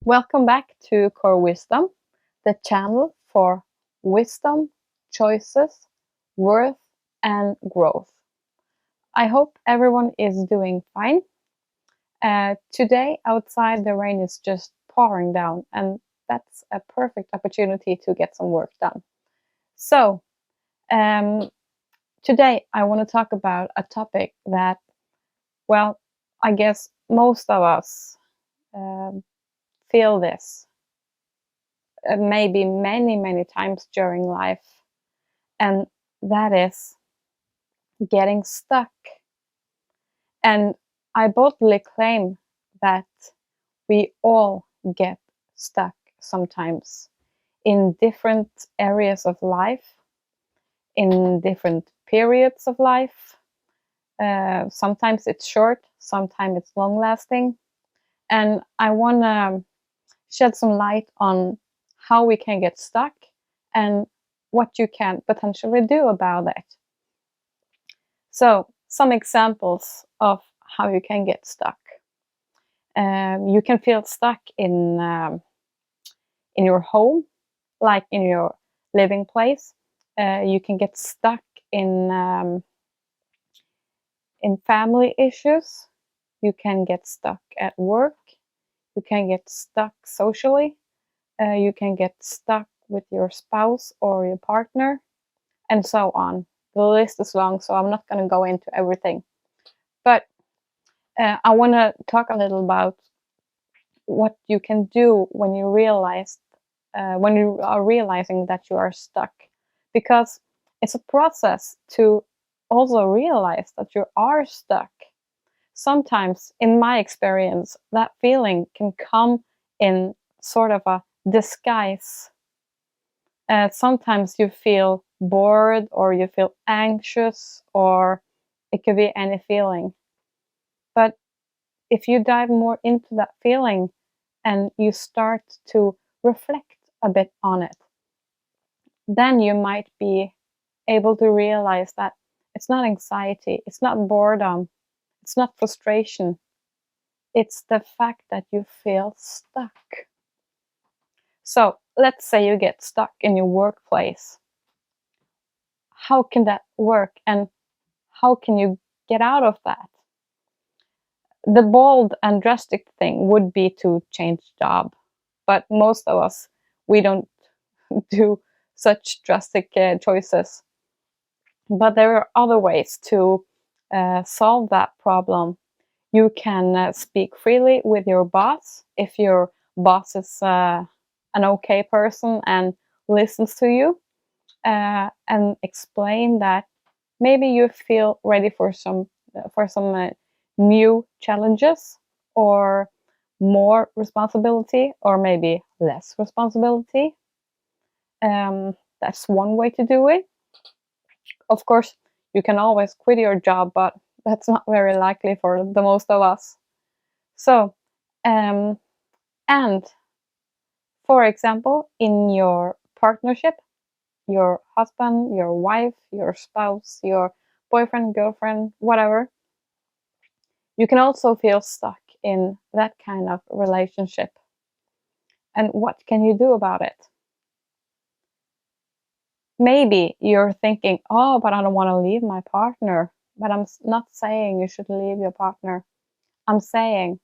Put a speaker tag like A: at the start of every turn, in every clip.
A: Welcome back to Corewisdom, the channel for wisdom, choices, worth, and growth. I hope everyone is doing fine. Today, outside, the rain is just pouring down, and that's a perfect opportunity to get some work done. So, today I want to talk about a topic that, well, I guess most of us feel this maybe many times during life, and that is getting stuck. And I boldly claim that we all get stuck sometimes in different areas of life, in different periods of life. Sometimes it's short, sometimes it's long lasting. And I want to shed some light on how we can get stuck and what you can potentially do about it. So, some examples of how you can get stuck. You can feel stuck in your home, like in your living place. You can get stuck in family issues. You can get stuck at work. You can get stuck socially. You can get stuck with your spouse or your partner, and so on. The list is long, so I'm not going to go into everything. But I want to talk a little about what you can do when you are realizing that you are stuck, because it's a process to also realize that you are stuck. Sometimes, in my experience, that feeling can come in sort of a disguise. Sometimes you feel bored, or you feel anxious, or it could be any feeling. But if you dive more into that feeling and you start to reflect a bit on it, then you might be able to realize that it's not anxiety, it's not boredom, it's not frustration. It's the fact that you feel stuck. So let's say you get stuck in your workplace. How can that work, and how can you get out of that? The bold and drastic thing would be to change job, but most of us, we don't do such drastic choices. But there are other ways to solve that problem. You can speak freely with your boss if your boss is an okay person and listens to you, and explain that maybe you feel ready for some new challenges, or more responsibility, or maybe less responsibility. That's one way to do it. Of course, you can always quit your job, but that's not very likely for the most of us. So, and for example, in your partnership, your husband, your wife, your spouse, your boyfriend, girlfriend, whatever, you can also feel stuck in that kind of relationship. And what can you do about it? Maybe you're thinking, oh, but I don't want to leave my partner. But I'm not saying you should leave your partner. I'm saying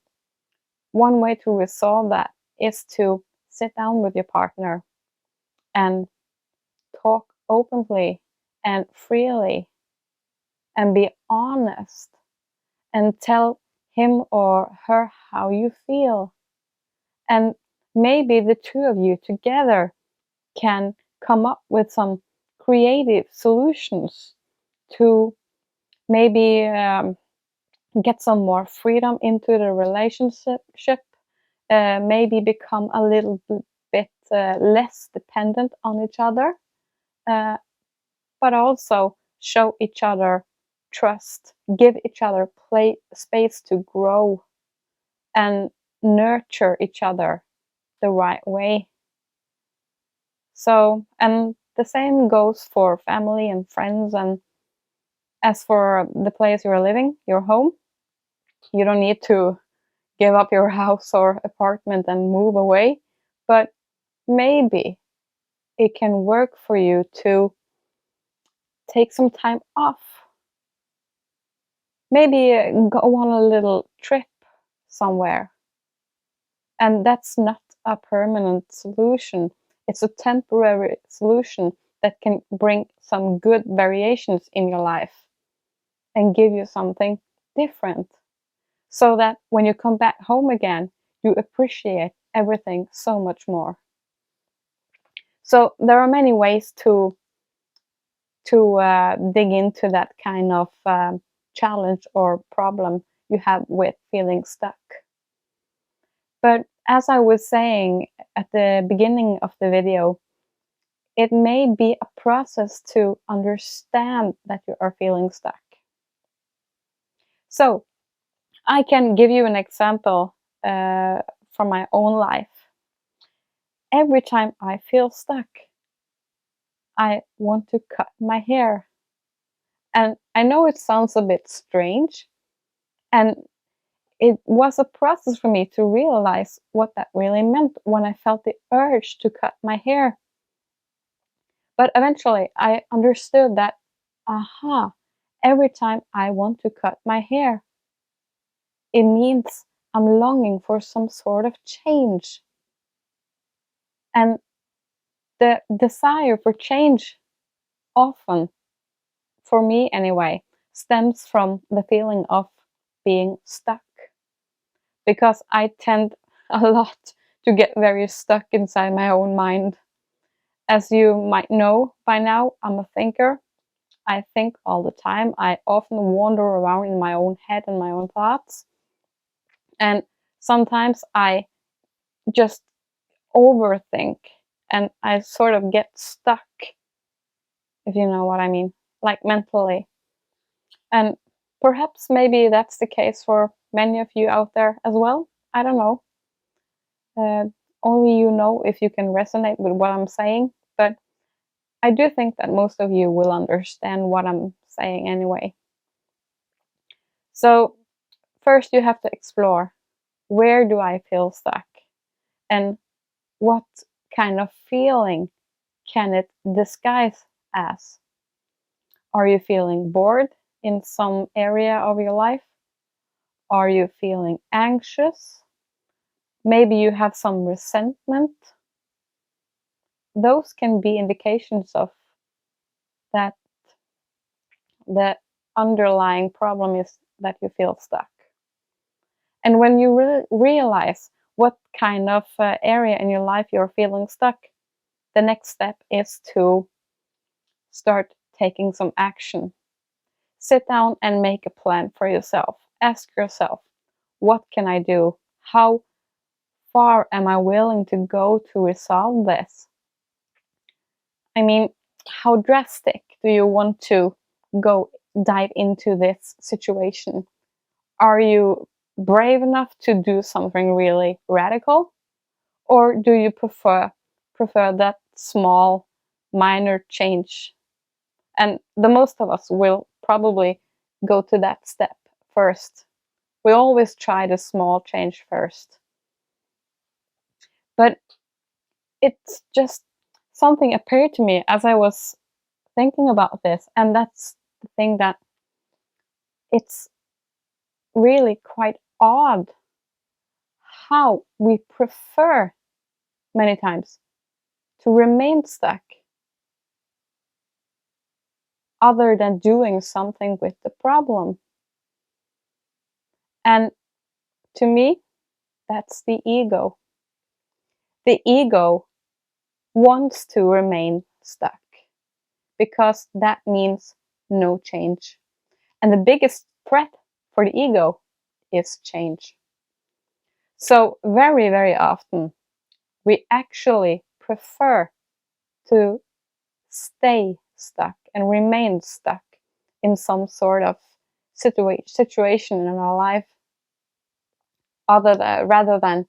A: one way to resolve that is to sit down with your partner and talk openly and freely and be honest and tell him or her how you feel. And maybe the two of you together can come up with some creative solutions to maybe get some more freedom into the relationship, maybe become a little bit less dependent on each other, but also show each other trust, give each other space to grow, and nurture each other the right way. So, and the same goes for family and friends. And as for the place you're living, your home, you don't need to give up your house or apartment and move away, but maybe it can work for you to take some time off. Maybe go on a little trip somewhere. And that's not a permanent solution. It's a temporary solution that can bring some good variations in your life and give you something different, so that when you come back home again, you appreciate everything so much more. So there are many ways to dig into that kind of challenge or problem you have with feeling stuck. But as I was saying at the beginning of the video, it may be a process to understand that you are feeling stuck. So I can give you an example from my own life. Every time I feel stuck, I want to cut my hair. And I know it sounds a bit strange, and it was a process for me to realize what that really meant when I felt the urge to cut my hair. But eventually I understood that, aha, every time I want to cut my hair, it means I'm longing for some sort of change. And the desire for change often, for me anyway, stems from the feeling of being stuck. Because I tend a lot to get very stuck inside my own mind. As you might know by now, I'm a thinker. I think all the time. I often wander around in my own head and my own thoughts. And sometimes I just overthink and I sort of get stuck, if you know what I mean, like mentally. And perhaps maybe that's the case for many of you out there as well. I don't know. Only you know if you can resonate with what I'm saying. But I do think that most of you will understand what I'm saying anyway. So first you have to explore, where do I feel stuck? And what kind of feeling can it disguise as? Are you feeling bored in some area of your life? Are you feeling anxious? Maybe you have some resentment. Those can be indications of that the underlying problem is that you feel stuck. And when you realize what kind of area in your life you're feeling stuck, the next step is to start taking some action. Sit down and make a plan for yourself. Ask yourself, what can I do? How far am I willing to go to resolve this? I mean, how drastic do you want to dive into this situation? Are you brave enough to do something really radical? Or do you prefer that small, minor change? And the most of us will probably go to that step first. We always try the small change first. But it's just something appeared to me as I was thinking about this, and that's the thing, that it's really quite odd how we prefer many times to remain stuck other than doing something with the problem. And to me, that's the ego. The ego wants to remain stuck because that means no change. And the biggest threat for the ego is change. So very, very often, we actually prefer to stay stuck and remain stuck in some sort of situation in our life, rather than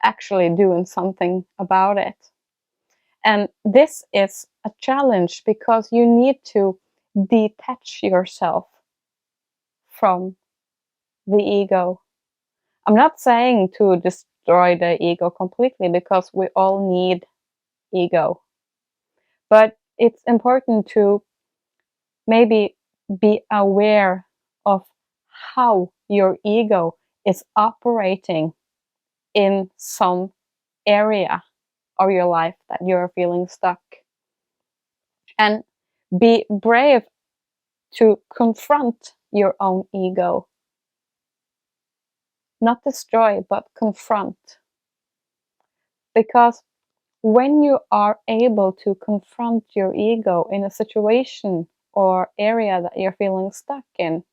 A: actually doing something about it. And this is a challenge because you need to detach yourself from the ego. I'm not saying to destroy the ego completely, because we all need ego. But it's important to maybe be aware of how your ego is operating in some area of your life that you're feeling stuck. And be brave to confront your own ego. Not destroy, but confront. Because when you are able to confront your ego in a situation or area that you're feeling stuck in,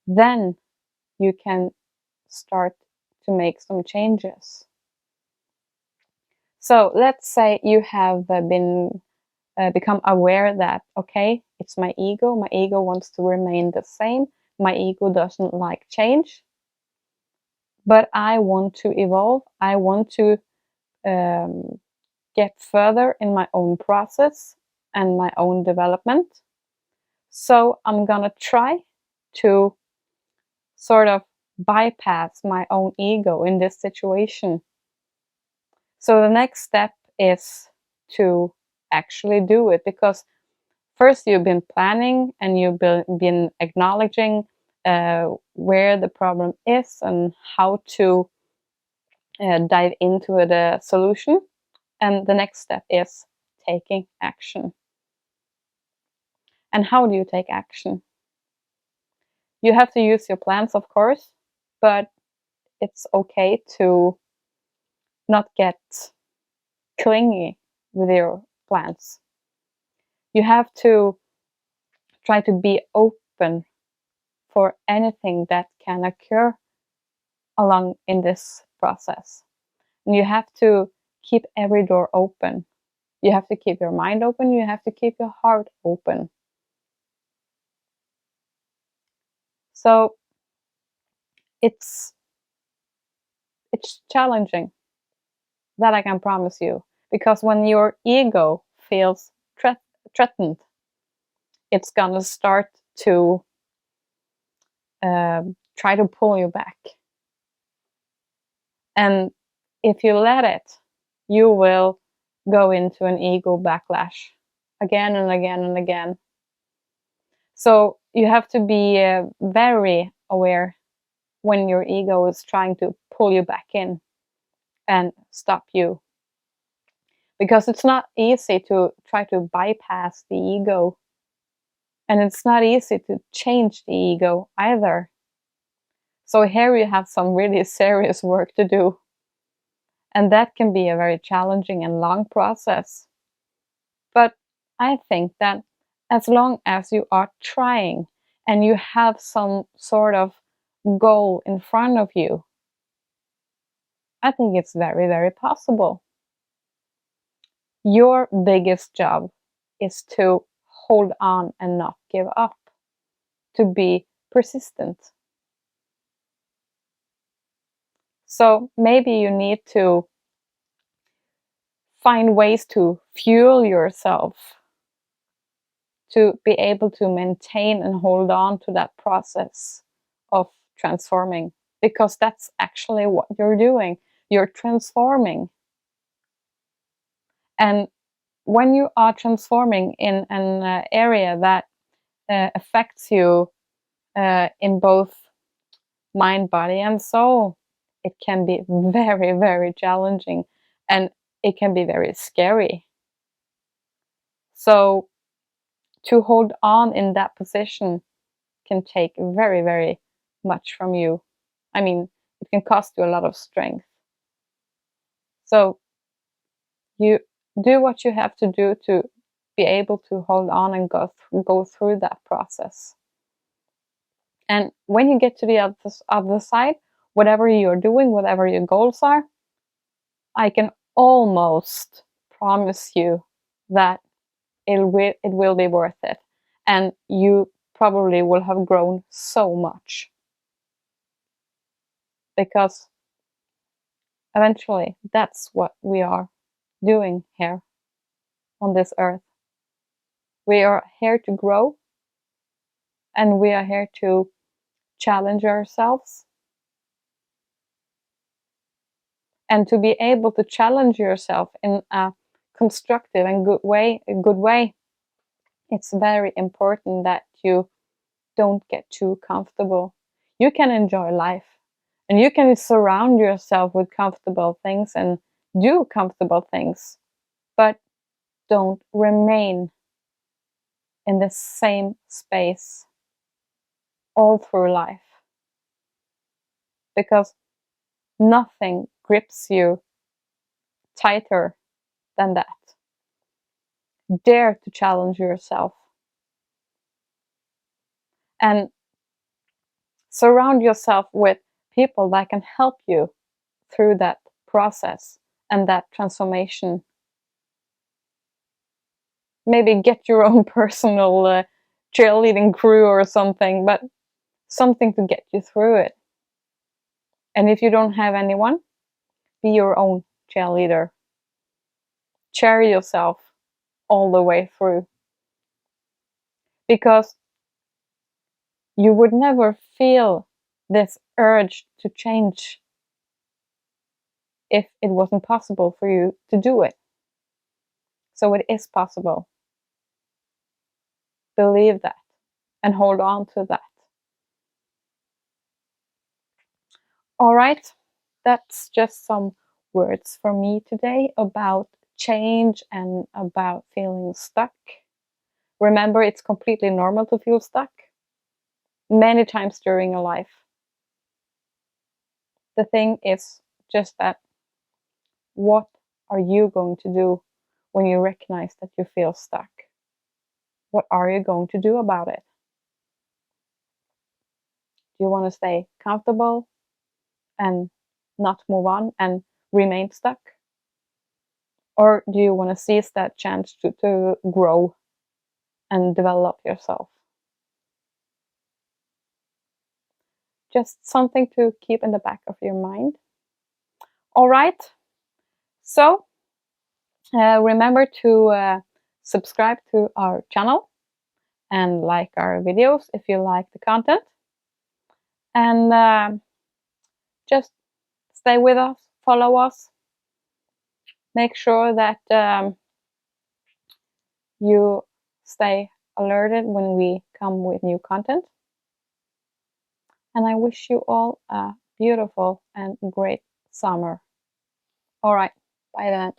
A: then you can start to make some changes. So let's say you have become aware that, okay, it's my ego. My ego wants to remain the same. My ego doesn't like change. But I want to evolve. I want to get further in my own process and my own development. So I'm gonna try to sort of bypass my own ego in this situation. So the next step is to actually do it, because first you've been planning and you've been acknowledging where the problem is and how to dive into the solution. And the next step is taking action. And how do you take action? You have to use your plans, of course, but it's okay to not get clingy with your plans. You have to try to be open for anything that can occur along in this process. And you have to keep every door open. You have to keep your mind open. You have to keep your heart open. So it's challenging, that I can promise you, because when your ego feels threatened, it's gonna start to try to pull you back. And if you let it, you will go into an ego backlash again and again and again. So you have to be very aware when your ego is trying to pull you back in and stop you. Because it's not easy to try to bypass the ego. And it's not easy to change the ego either. So here you have some really serious work to do. And that can be a very challenging and long process. But I think that as long as you are trying and you have some sort of goal in front of you, I think it's very, very possible. Your biggest job is to hold on and not give up, to be persistent. So maybe you need to find ways to fuel yourself to be able to maintain and hold on to that process of transforming, because that's actually what you're doing. You're transforming. And when you are transforming in an area that affects you in both mind, body, and soul, it can be very, very challenging, and it can be very scary. So to hold on in that position can take very, very much from you. I mean, it can cost you a lot of strength. So you do what you have to do to be able to hold on and go through that process. And when you get to the other side, whatever you're doing, whatever your goals are, I can almost promise you that it will be worth it. And you probably will have grown so much. Because eventually, that's what we are doing here on this earth. We are here to grow, and we are here to challenge ourselves and to be able to challenge yourself in a constructive and good way, it's very important that you don't get too comfortable. You can enjoy life and you can surround yourself with comfortable things and do comfortable things, but don't remain in the same space all through life, because nothing grips you tighter than that. Dare to challenge yourself and surround yourself with people that can help you through that process and that transformation. Maybe get your own personal cheerleading crew or something, but something to get you through it. And if you don't have anyone, be your own cheerleader. Cheer yourself all the way through. Because you would never feel this urge to change if it wasn't possible for you to do it. So it is possible. Believe that and hold on to that. All right, that's just some words from me today about change and about feeling stuck. Remember, it's completely normal to feel stuck many times during your life. The thing is just that, what are you going to do when you recognize that you feel stuck? What are you going to do about it? Do you want to stay comfortable and not move on and remain stuck? Or do you want to seize that chance to grow and develop yourself? Just something to keep in the back of your mind. All right. So remember to subscribe to our channel and like our videos if you like the content. And just stay with us, follow us. Make sure that you stay alerted when we come with new content. And I wish you all a beautiful and great summer. All right, bye then.